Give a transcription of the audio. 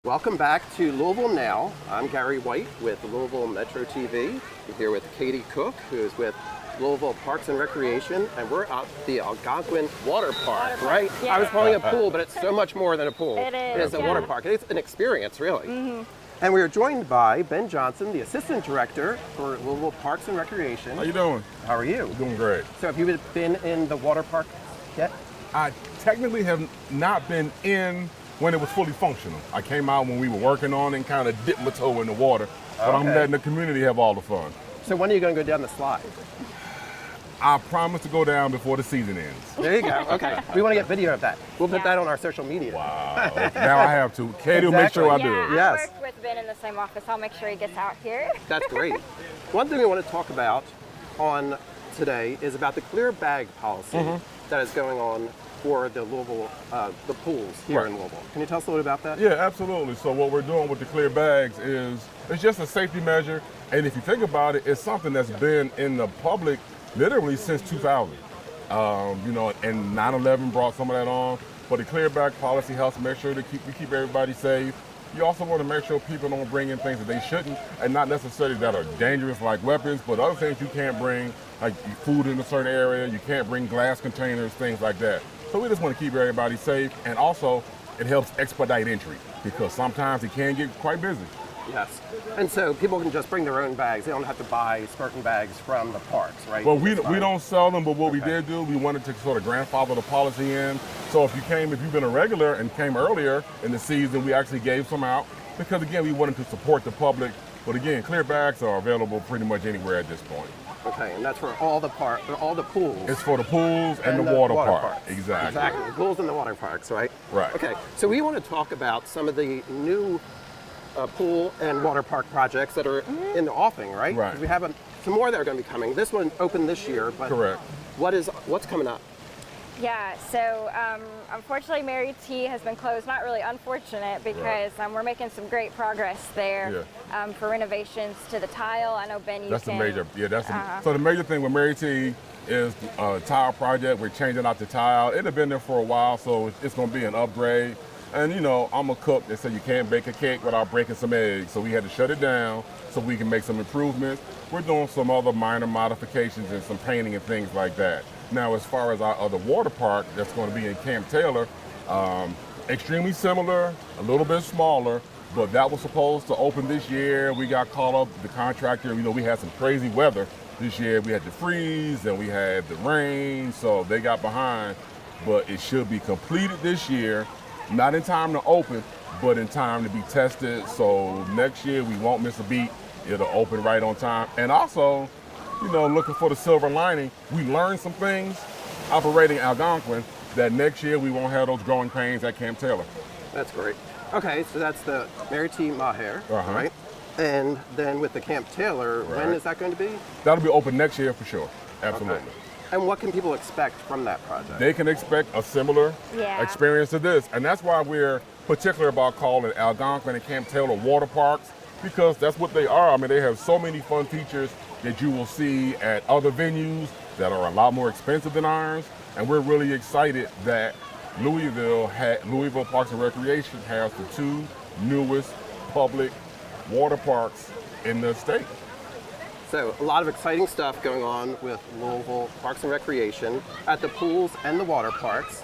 Welcome back to Louisville Now. I'm Gary White with Louisville Metro TV. I'm here with Katie Cook, who is with Louisville Parks and Recreation, and we're at the Algonquin Water Park, right? Yeah. I was calling it a pool, but it's so much more than a pool. It is, It is a yeah. water park. It's an experience, really. And we are joined by Ben Johnson, the Assistant Director for Louisville Parks and Recreation. How you doing? How are you? Doing great. So have you been in the water park yet? I technically have not been in when it was fully functional. I came out when we were working on it and kind of dipped my toe in the water. But I'm Okay. letting the community have all the fun. So when are you going to go down the slide? I promise to go down before the season ends. There you go. Okay. We want to get video of that. We'll put Yeah. that on our social media. Wow. Now I have to. Katie will make sure I Exactly. do. Yeah, Yes. I work with Ben in the same office. I'll make sure he gets out here. That's great. One thing we want to talk about on today is about the clear bag policy that is going on for the Louisville, the pools here in Louisville. Can you tell us a little about that? Yeah, absolutely. So what we're doing with the clear bags is it's just a safety measure. And if you think about it, it's something that's been in the public literally since 2000. And 9/11 brought some of that on. But the clear bag policy helps make sure we keep everybody safe. You also want to make sure people don't bring in things that they shouldn't, and not necessarily that are dangerous like weapons, but other things you can't bring, like food in a certain area. You can't bring glass containers, things like that. So we just want to keep everybody safe, and also it helps expedite entry because sometimes it can get quite busy. Yes. And so people can just bring their own bags. They don't have to buy Skirting bags from the parks, right? Well, we don't sell them, but what we did do, we wanted to sort of grandfather the policy in. So if you've been a regular and came earlier in the season, we actually gave some out because again, we wanted to support the public. But again, clear bags are available pretty much anywhere at this point. Okay, and that's for all the pools. It's for the pools and the water park. parks. Exactly. Exactly. The pools and the water parks, right? Right. Okay, so we want to talk about some of the new pool and water park projects that are in the offing, right? Right. We have some more that are going to be coming. This one opened this year, but Correct. what's coming up? Yeah, so unfortunately Mary T has been closed. Not really unfortunate because we're making some great progress there for renovations to the tile. I know, Ben, That's the major. Yeah, so the major thing with Mary T is a tile project. We're changing out the tile. It had been there for a while, so it's going to be an upgrade. And I'm a cook. They said you can't bake a cake without breaking some eggs. So we had to shut it down so we can make some improvements. We're doing some other minor modifications and some painting and things like that. Now, as far as our other water park that's going to be in Camp Taylor, extremely similar, a little bit smaller, but that was supposed to open this year. We got called up, the contractor, we had some crazy weather this year. We had the freeze and we had the rain, so they got behind. But it should be completed this year. Not in time to open, but in time to be tested. So next year we won't miss a beat. It'll open right on time. And also, looking for the silver lining, we learned some things operating Algonquin that next year we won't have those growing pains at Camp Taylor. That's great. Okay, so that's the Mary T. Maher, right? And then with the Camp Taylor, when is that going to be? That'll be open next year for sure. Absolutely. Okay. And what can people expect from that project? They can expect a similar experience to this. And that's why we're particular about calling Algonquin and Camp Taylor water parks, because that's what they are. I mean, they have so many fun features that you will see at other venues that are a lot more expensive than ours. And we're really excited that Louisville Parks and Recreation has the two newest public water parks in the state. So a lot of exciting stuff going on with Louisville Parks and Recreation at the pools and the water parks.